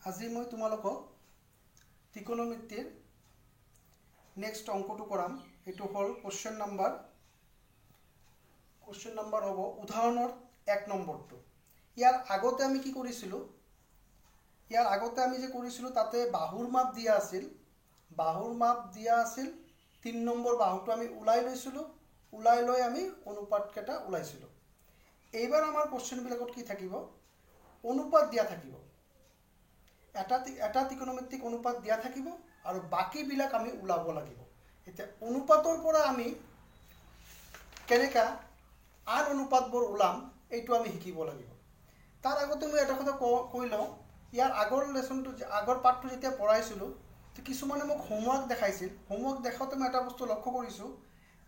আজি মই তোমালোকক ত্ৰিকোণমিতিৰ নেক্সট অংকটো কৰাম। এটো হল কোশ্চেন নাম্বাৰ হ'ব উদাহৰণৰ 1 নম্বৰটো। ইয়াৰ আগতে আমি কি কৰিছিলো? তাতে বাহুৰ মাপ দিয়া আছিল। 3 নম্বৰ বাহুটো আমি উলাই লৈছিলো। উলাই লৈ আমি অনুপাত কেটা উলাইছিলো। এইবাৰ আমাৰ কোশ্চেন বিলাকত কি থাকিব? অনুপাত দিয়া থাকিব। এটা ত্ৰিকোণমিতিক অনুপাত দিয়া থাকিব আৰু বাকি বিলাক আমি উলাব লাগিব। এতিয়া অনুপাতৰ পৰা আমি কেনেকা আন অনুপাতবোৰ উলাম এইটো আমি শিকিব লাগিব। তাৰ আগতে মই এটা কথা কৈ লওঁ, ইয়াৰ আগৰ পাঠটো যেতিয়া পঢ়াইছিলো কিছুমানে মোক হোমৱৰ্ক দেখাইছিল। হোমৱৰ্ক দেখাওঁতে মই এটা বস্তু লক্ষ্য কৰিছো,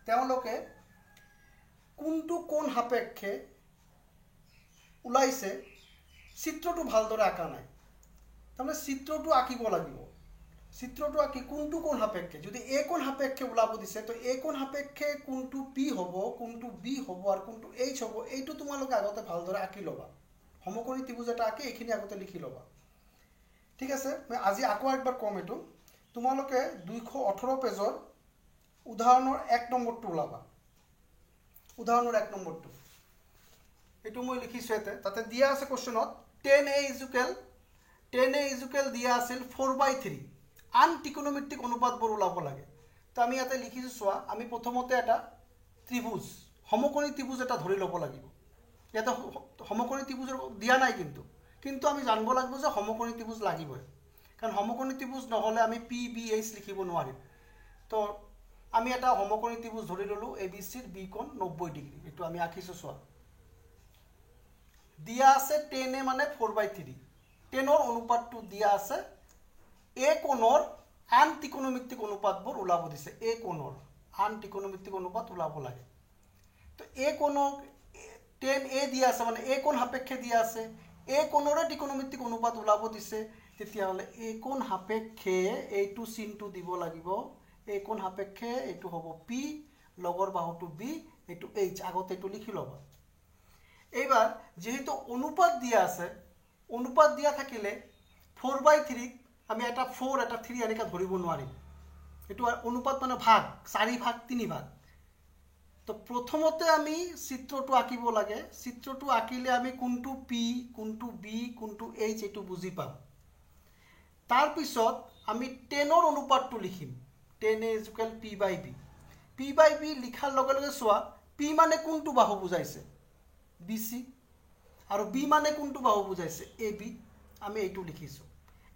তেওঁলোকে কোনটো কোণ সাপেক্ষে উলাইছে চিত্ৰটো ভালদৰে আঁকা নাই। তাৰমানে চিত্ৰটো আঁকিব লাগিব। চিত্ৰটো আঁকি কোনটো কোণ সাপেক্ষে, যদি এ কোণ সাপেক্ষে উলাব দিছে তো এ কোণ সাপেক্ষে কোনটো পি হ'ব, কোনটো বি হ'ব আৰু কোনটো এইচ হ'ব, এইটো তোমালোকে আগতে ভালদৰে আঁকি ল'বা। সমকোণী ত্ৰিভুজ এটা আঁকি এইখিনি আগতে লিখি ল'বা। ঠিক আছে, মই আজি আকৌ একবাৰ কম এইটো। তোমালোকে 218 পেজৰ উদাহৰণৰ 1 নম্বৰটো উলাবা। উদাহৰণৰ 1 নম্বৰটো এইটো মই লিখিছো এতে। তাতে দিয়া আছে কোশ্চেনত 10a দিয়া আছিল 4/3। আন ত্ৰিকোণমিতিক অনুপাতবোৰ উলাব লাগে। তো আমি ইয়াতে লিখিছো, চোৱা আমি প্ৰথমতে এটা ত্ৰিভুজ, সমকোণী ত্ৰিভুজ এটা ধৰি ল'ব লাগিব। ইয়াতে সমকোণী ত্ৰিভুজৰ দিয়া নাই কিন্তু আমি জানিব লাগিব যে সমকোণী ত্ৰিভুজ লাগিবই। কাৰণ সমকোণী ত্ৰিভুজ নহলে আমি পি বি এইচ লিখিব নোৱাৰিম। তো আমি এটা সমকোণী ত্ৰিভুজ ধৰি ললো ABCৰ বি কোণ 90 ডিগ্ৰী। এইটো আমি আঁকিছো, চোৱা দিয়া আছে 10a মানে 4/3। 10ৰ অনুপাতটো দিয়া আছে। এ কোণৰ আন ত্ৰিকোণমিতিক অনুপাতবোৰ উলাব দিছে। এ কোণৰ আন ত্ৰিকোণমিতিক অনুপাত উলাব লাগে। তো এ কোণক 10a দিয়া আছে, মানে এ কোণ সাপেক্ষে দিয়া আছে। এ কোণৰে ত্ৰিকোণমিতিক অনুপাত উলাব দিছে। তেতিয়াহলে এ কোণ সাপেক্ষে এইটো চিনটো দিব লাগিব। এ কোণ সাপেক্ষে এইটো হ'ব পি, লগৰ বাহুটো বি, এইটো এইচ। আগতে এইটো লিখি ল'বা। এইবাৰ যেহেতু অনুপাত দিয়া আছে, অনুপাত দিয়া থাকিলে 4/3 আমি এটা 4 এটা 3 এনেকা ধৰিব নোৱাৰিম। এইটো অনুপাত মানে ভাগ, 4 ভাগ 3 ভাগ। তো প্ৰথমতে আমি চিত্ৰটো আঁকিব লাগে। চিত্ৰটো আঁকিলে আমি কোনটো পি, কোনটো বি, কোনটো এইচ এইটো বুজি পাম। তাৰ পিছত আমি 10ৰ অনুপাতটো লিখিম। 10a = p/b। p/b লিখাৰ লগে লগে চোৱা পি মানে কোনটো বাহু বুজাইছে? BC। আৰু বি মানে কোনটো বাহু বুজাইছে? AB। আমি এইটো লিখিছো।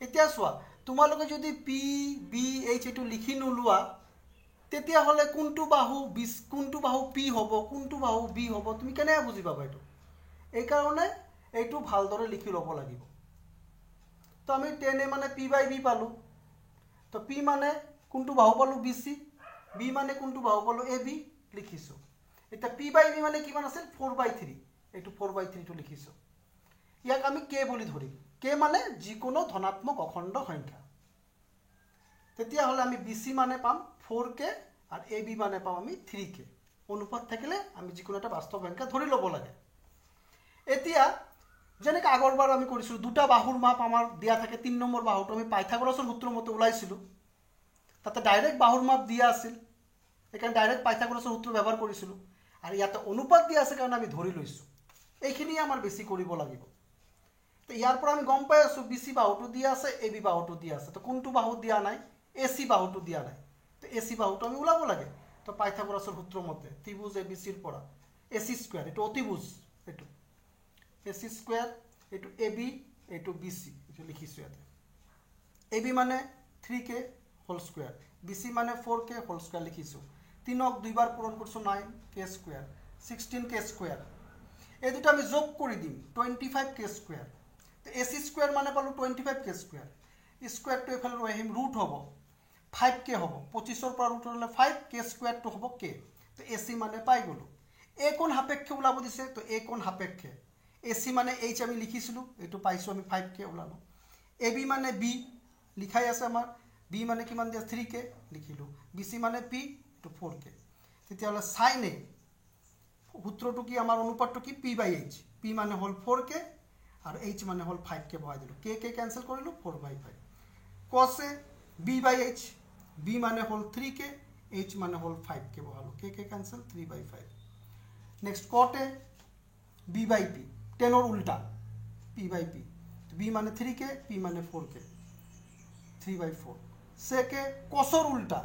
এতিয়া চোৱা তোমালোকে যদি পি বি এইচ এইটো লিখি নোলোৱা তেতিয়াহলে কোনটো বাহু পি হ'ব, কোনটো বাহু বি হ'ব তুমি কেনেকৈ বুজি পাবা এইটো? এই কাৰণে এইটো ভালদৰে লিখি ল'ব লাগিব। তো আমি 10a মানে p/b পালো। তো পি মানে কোনটো বাহু পালো? BC। বি মানে কোনটো বাহু পালো? AB লিখিছো। এতিয়া p/b মানে কিমান আছিল? 4/3। এইটো 4/3 টো লিখিছো। ইয়াক আমি k বুলি ধৰিম। k মানে যিকোনো ধনাত্মক অখণ্ড সংখ্যা। তেতিয়াহলে আমি BC মানে পাম 4k আৰু AB মানে পাম আমি 3k। অনুপাত থাকিলে আমি যিকোনো এটা বাস্তৱ সংখ্যা ধৰি ল'ব লাগে। এতিয়া যেনেকৈ আগৰবাৰ আমি কৰিছিলো, দুটা বাহুৰ মাপ আমাৰ দিয়া থাকে। 3 নম্বৰ বাহুটো আমি পাইথাগোৰাছৰ সূত্ৰ মতে উলাইছিলো। তাতে ডাইৰেক্ট বাহুৰ মাপ দিয়া আছিল, সেইকাৰণে ডাইৰেক্ট পাইথাগোৰাছৰ সূত্ৰ ব্যৱহাৰ কৰিছিলো। আৰু ইয়াতে অনুপাত দিয়া আছে কাৰণে আমি ধৰি লৈছো। এইখিনিয়ে আমাৰ বেছি কৰিব লাগিব। তো ইয়াৰ পৰা আমি গম পাই আছো BC বাহুটো দিয়া আছে, AB বাহুটো দিয়া আছে। তো কোনটো বাহু দিয়া নাই? AC বাহুটো দিয়া নাই। তো AC বাহুটো আমি উলাব লাগে। তো পাইথাগোৰাছৰ সূত্ৰ মতে ত্ৰিভুজ ABCৰ পৰা AC², এইটো অতিভুজ, এইটো AC², এইটো AB, এইটো BC, এইটো লিখিছো ইয়াতে। AB মানে 3k হোল স্কয়ার, BC মানে 4k হোল স্কয়ার লিখিছো। 3ক দুইবাৰ পূৰণ কৰিছো 9k², 16k²। এই দুটো আমি যোগ কৰি দিম 25k²। তো AC² মানে পালো 25k²। স্কয়াৰটো এফালে লৈ আহিম, ৰুট হ'ব 5k হ'ব। 25ৰ পৰা ৰুট হ'লে 5k² টো হ'ব k। তো AC মানে পাই গলো। এ কোণ সাপেক্ষে ওলাব দিছে, তো এ কোণ সাপেক্ষে। AC মানে h আমি লিখিছিলো, এইটো পাইছো আমি 5k ওলালো। AB মানে b লিখাই আছে আমাৰ, b মানে কিমান দিয়া? 3k লিখিলো। BC মানে p, এইটো 4k। তেতিয়াহলে sin a সূত্ৰটো কি? আমাৰ অনুপাতটো কি? p/h। p মানে হল 4k আৰু h মানে হ'ল 5 কে বহাই দিলোঁ k কেনসেল কৰিলোঁ 4/5 cos a b by h b মানে হ'ল 3k h মানে হ'ল 5 কে বহালোঁ k cancel 3/5 next cot a b by p 10 ৰ উল্টা p by p b মানে 3k p মানে 4k 3/4 sec a cos ৰ উল্টা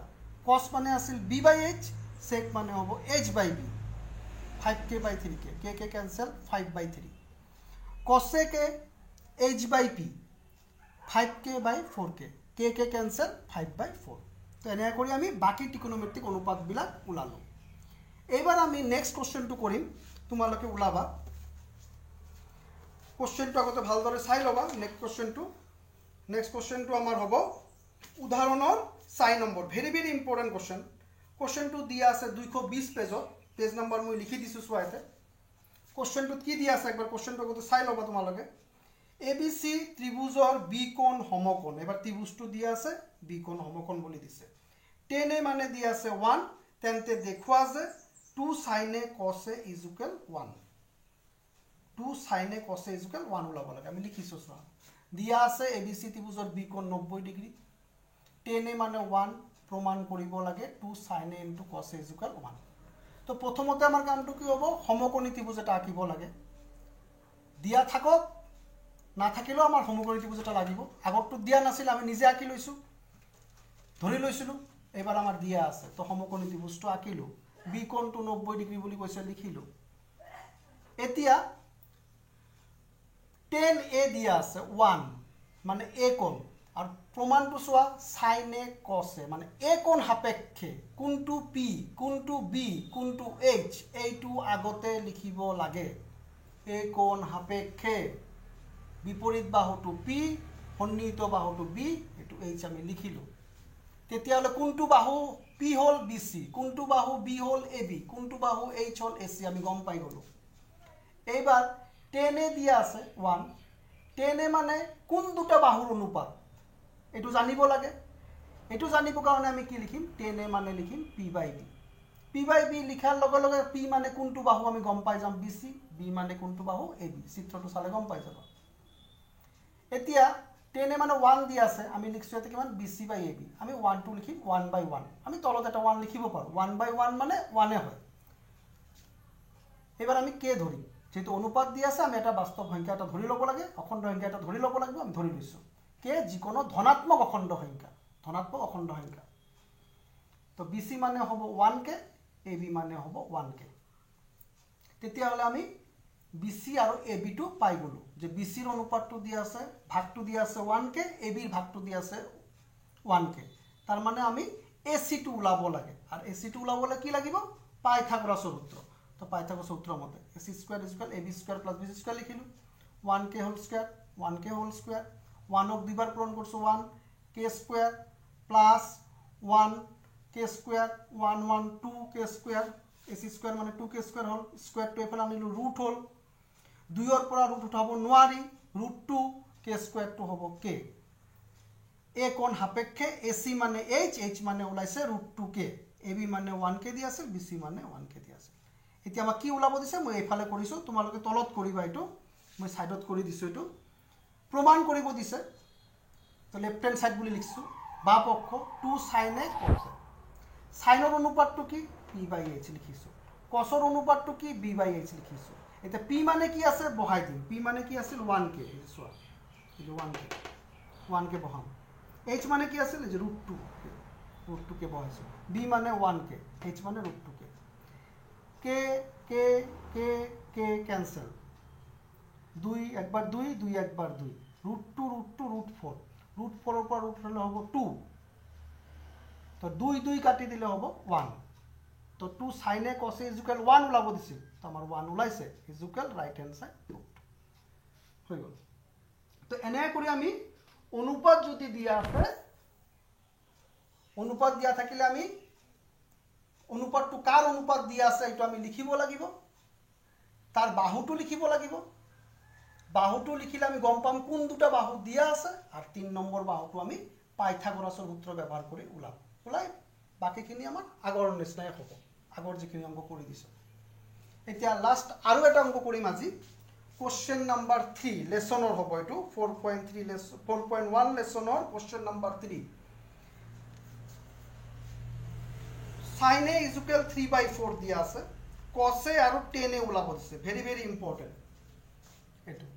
cos মানে আছিল b by h sec মানে হ'ব h by b 5k by 3k k cancel 5/3 cosec h by p 5k by 4k k cancel 5/4 তো এনে কৰি আমি বাকি ত্ৰিকোণমিতিক অনুপাতবিলাক উলালো এইবাৰ আমি নেক্সট কোশ্চেনটো কৰিম তোমালোকে উলাবা কোশ্চেনটো আগতে ভালদৰে চাই লবা নেক্সট কোশ্চেনটো আমাৰ হ'ব উদাহৰণৰ 4 নম্বৰ ভেৰি ভেৰি ইম্পৰ্টেন্ট কোশ্চেনটো দিয়া আছে 220 পেজত পেজ নাম্বাৰ মই লিখি দিছো সোয়াতে কোশ্চেনটো কি দিয়া আছে একবাৰ কোশ্চেনটো আগতে চাই লবা তোমালোকে ABC ত্ৰিভুজৰ বি কোণ সমকোণ এবাৰ ত্ৰিভুজটো দিয়া আছে বি কোণ সমকোণ বুলি দিছে tan a মানে দিয়া আছে 1 তেন্তে দেখুৱা যে 2 sin a cos a is equal 1 2 sin a cos a is equal 1 ওলাব লাগে আমি লিখিছো চোৱা দিয়া আছে ABC ত্ৰিভুজৰ বি কোণ 90 ডিগ্ৰী tan a মানে 1 প্ৰমাণ কৰিব লাগে 2 sin a into cos a is equal 1 তো প্ৰথমতে আমাৰ কামটো কি হ'ব সমকোণী ত্ৰিভুজ এটা আঁকিব লাগে দিয়া থাকক না থাকিলেও আমাৰ সমকোণী ত্ৰিভুজ এটা লাগিব আগৰটো দিয়া নাছিল আমি নিজে আঁকি লৈছো ধৰি লৈছিলো এবাৰ আমাৰ দিয়া আছে তো সমকোণী ত্ৰিভুজটো আঁকিলো বি কোণটো 90 ডিগ্ৰী বুলি কৈছে লিখিলো এতিয়া tan a দিয়া আছে 1 মানে a কোণ আর প্রমাণটো সোয়া sin a cos a মানে a কোণ সাপেক্ষে কোনটো p কোনটো b কোনটো h এইটো আগতে লিখিব লাগে a কোণ সাপেক্ষে বিপরীত বাহুটো p সন্নিহিত বাহুটো b এটো h আমি লিখিলো তেতিয়ালে কোনটো বাহু p হল bc কোনটো বাহু b হল ab কোনটো বাহু h হল ac আমি গম পাই গলো এইবাৰ tan a দিয়া আছে 1 tan a মানে কোন দুটা বাহুৰ অনুপাত এটো জানিব লাগে এটো জানিব কাৰণে আমি কি লিখিম tan a মানে লিখিম p by b লিখাৰ লগে লগে p মানে কোনটো বাহু আমি গম পাই যাম bc b মানে কোনটো বাহু ab চিত্ৰটো চালে গম পাই যাবা এতিয়া tan a মানে 1 দি আছে আমি লিখছো এতে কিমান bc by ab আমি 1 টো লিখিম 1/1 আমি তলত এটা 1 লিখিব পাৰো 1/1 মানে 1 এ হয় এবাৰ আমি k ধৰিম যেটো অনুপাত দি আছে আমি এটা বাস্তৱ সংখ্যা এটা ধৰি লব লাগে অখণ্ড সংখ্যা এটা ধৰি লব লাগিব আমি ধৰি লৈছো k যিকোনো ধনাত্মক অখণ্ড সংখ্যা তো bc মানে হ'ব 1k ab মানে হ'ব 1k তেতিয়া হলে আমি bc আৰু ab টো পাই গলো যে bc ৰ অনুপাতটো দি আছে ভাগটো দি আছে 1k ab ৰ ভাগটো দি আছে 1k তাৰ মানে আমি ac টো উলাব লাগে আৰু ac টো উলাবলে কি লাগিব পাইথাগোৰাছৰ সূত্ৰ তো পাইথাগোৰাছৰ সূত্ৰ মতে ac square = ab square + bc square লিখিলো 1k হোল স্কয়ার 1 ক দুইবার পূরণ করছো 1 k square plus 1 k square 1 1 2 k square ac square মানে 2k square hall square to এফালে আনিলো রুট হল 2 এর পৰা ৰুট উঠাব নোৱাৰি √2 k স্কয়ার টু হ'ব k a কোণ সাপেক্ষে ac মানে h মানে ওলাইছে √2k ab মানে 1k দি আছে bc মানে 1k দি আছে এতিয়া আমাক কি ওলাব দিছে মই এফালে কৰিছো তোমালোকে তলত কৰিবা এটো মই সাইডত কৰি দিছো এটো প্ৰমাণ কৰিব দিছে তো লেফট হ্যান্ড সাইড বুলি লিখছো বা পক্ষ 2 sin a cos a sin ৰ অনুপাতটো কি p by h লিখিছো cos ৰ অনুপাতটো কি b by h লিখিছো এটা p মানে কি আছে বহাই দিম p মানে কি আছিল 1k এই সোয়া এই 1k বহাম h মানে কি আছিল যে √2k বহাইছো b মানে 1k h মানে √2k k ক্যান্সেল 2 একবার 2 2 একবার 2 √2 √4 √4 এর পর √4 হলে হবে 2 তো 2 2 কাটি দিলে হবে 1 তো 2 sin a cos a = 1 ওলাব দিছিল তো আমাৰ 1 ওলাইছে = ৰাইট হ্যান্ড সাইড ৰুট হৈ গল তো এনে কৰি আমি অনুপাত যদি দিয়া আছে অনুপাত দিয়া থাকিলে আমি অনুপাতটো কাৰ অনুপাত দিয়া আছে এটা আমি লিখিব লাগিব তাৰ বাহুটো লিখিব লাগিব বাহুটো লিখিলে আমি গম পাম কোন দুটা বাহু দিয়া আছে আর 3 নম্বৰ বাহুটো আমি পাইথাগোৰাছৰ সূত্ৰ ব্যৱহাৰ কৰি উলাই বাকিখিনি আমাৰ আগৰ নিচিনাই হ'ব আগৰ যিখিনি অংক কৰি দিছো এতিয়া লাষ্ট আৰু এটা অংক কৰিম আজি কোশ্চেন নাম্বাৰ 3 লেসনৰ হ'ব এটো 4.3 লেসন 4.1 লেসনৰ question number 3 sin a is equal 3/4 দিয়া আছে cos a আৰু tan a ওলাব দিছে ভেৰি ভেৰি ইম্পৰ্টেন্ট এটো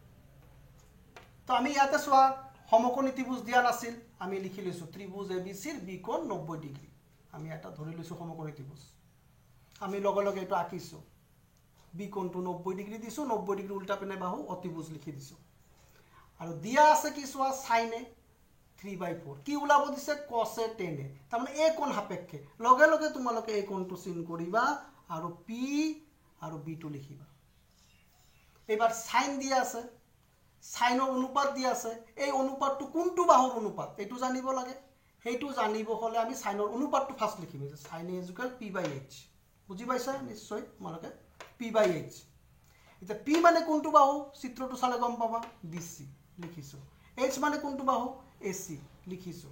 তো আমি ইয়াতে সোয়া সমকোণী ত্ৰিভুজ দিয়া নাছিল আমি লিখি লৈছো ত্ৰিভুজ ABC ৰ বি কোণ 90 ডিগ্ৰী আমি এটা ধৰি লৈছো সমকোণী ত্ৰিভুজ আমি লগে লগে এটো আঁকিছো বি কোণটো 90 ডিগ্ৰী দিছো 90 ডিগ্ৰী উল্টা পিনে বাহু অতিভুজ লিখি দিছো আৰু দিয়া আছে কি সোয়া sin a 3/4 কি ওলাব দিছে cos a tan a তাৰ মানে a কোণ সাপেক্ষে লগে লগে তোমালোকে a কোণটো চিন কৰিবা আৰু p আৰু b টো লিখিবা এবাৰ sin দিয়া আছে সাইনৰ অনুপাত দিয়া আছে এই অনুপাতটো কোনটো বাহুৰ অনুপাত এটো জানিব লাগে হেইটো জানিব হলে আমি সাইনৰ অনুপাতটো ফাৰ্স্ট লিখিম যে sin a = p/h বুজি পাইছা নিশ্চয় তোমালোকে p/h এটা p মানে কোনটো বাহু চিত্ৰটো চালে গম পাবা bc লিখিছো h মানে কোনটো বাহু ac লিখিছো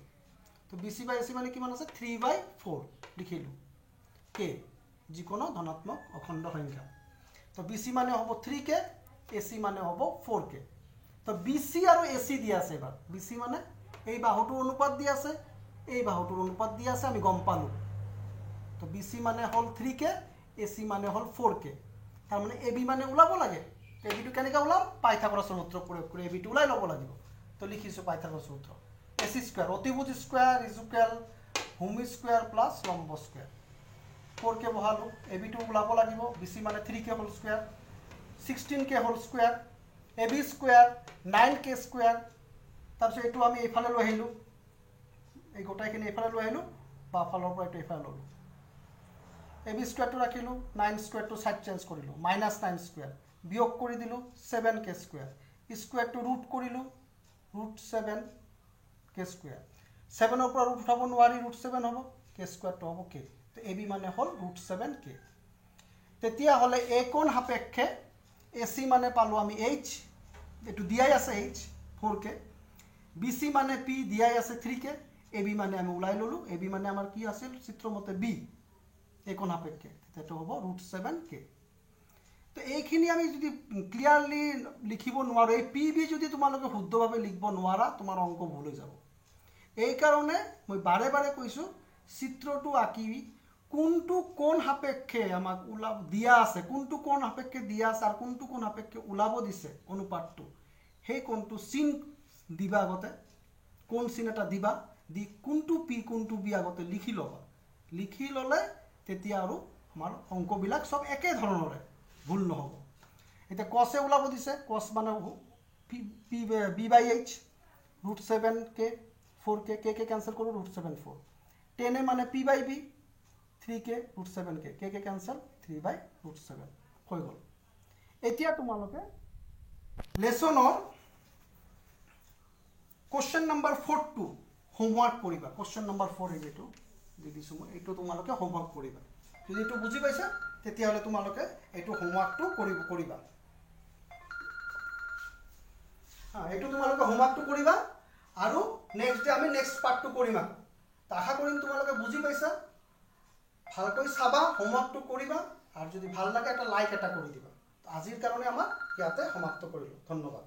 তো bc/ac মানে কিমান আছে 3/4 লিখিলো k যিকোনো ধনাত্মক অখণ্ড সংখ্যা তো bc মানে হ'ব 3k ac মানে হ'ব 4k তো BC আৰু AC দিয়া আছে এবাৰ BC মানে এই বাহুটোৰ অনুপাত দিয়া আছে এই বাহুটোৰ অনুপাত দিয়া আছে আমি গম পালো তো BC মানে হল 3k AC মানে হল 4k তাৰ মানে AB মানে ওলাব লাগে AB টো কেনেকৈ ওলাম পাইথাগোৰাছৰ সূত্ৰ প্ৰয়োগ কৰি AB টো ওলাই ল'ব লাগিব তো লিখিছো পাইথাগোৰাছৰ সূত্ৰ AC স্কয়াৰ অতিভুজ স্কয়াৰ ইজ ইকুৱেল ভূমি স্কয়াৰ প্লাস লম্ব স্কয়াৰ 4k বহালো AB টো ওলাব লাগিব BC মানে 3k whole square 16k whole square AB square 9k square তাৰপিছত এটো আমি এইফালে লৈ আহিলো এই গোটাইখিনি এইফালে লৈ আহিলো বা ফালৰ পৰা এটো এইফালে ললো AB স্কয়াৰটো ৰাখিলো 9 স্কয়াৰটো সাইড চেঞ্জ কৰিলো -9 স্কয়াৰ বিয়োগ কৰি দিলো 7k স্কয়াৰ স্কয়াৰটো ৰুট কৰিলো √7k স্কয়াৰ 7 ৰ পৰা ৰুট উঠাব নোৱাৰি √7 হ'ব k স্কয়াৰটো হ'ব k তো AB মানে হল √7k তেতিয়া হলে a কোণ সাপেক্ষে AC মানে পালো আমি h এটো দিয়াই আছে h 4k BC মানে p দিয়াই আছে 3k AB মানে আমি উলাই ললো AB মানে আমাৰ কি আছিল চিত্ৰমতে b a কোণ সাপেক্ষে তেটো হ'ব √7k তো এইখিনি আমি যদি ক্লিয়াৰলি লিখিব নোৱাৰো এই pb যদি তোমালোকে শুদ্ধভাৱে লিখিব নোৱাৰা তোমাৰ অংক ভুল হৈ যাব এই কাৰণে মই বাৰে বাৰে কৈছো চিত্ৰটো আঁকি কোনটো কোণ সাপেক্ষে আমাক উলাব দিয়া আছে কোনটো কোণ সাপেক্ষে দিয়া আছে আৰু কোনটো কোণ সাপেক্ষে উলাব দিছে অনুপাতটো সেই কোণটো চিন দিবা আগতে কোণ চিন এটা দিবা দি কোনটো p কোনটো b আগতে লিখি লবা লিখি ললে তেতিয়া আৰু আমাৰ অংকবিলাক সব একে ধৰণৰে ভুল নহব এটা cos এ উলাব দিছে cos মানে b/h √7k 4k k cancel কৰো √7 tan এ মানে p/b 3k √7k k cancel 3/√7 হৈ গল এতিয়া তোমালোকে লেসনৰ কোশ্চেন নাম্বাৰ 4 হোমৱৰ্ক কৰিবা কোশ্চেন নাম্বাৰ 4 এইটো দিদিছো মই এইটো তোমালোকে হোমৱৰ্ক কৰিবা যদি এইটো বুজি পাইছা তেতিয়া হলে তোমালোকে এইটো হোমৱৰ্কটো কৰিবা এইটো তোমালোকে হোমৱৰ্কটো কৰিবা আৰু নেক্সট ডে আমি নেক্সট পাৰ্টটো কৰিম আশা কৰিম তোমালোকে বুজি পাইছা ভালকৈ চাবা হোমৱৰ্কটো কৰিবা আৰু যদি ভাল লাগে এটা লাইক এটা কৰি দিবা আজিৰ কাৰণে আমাৰ ইয়াতে সমাপ্ত কৰিলো ধন্যবাদ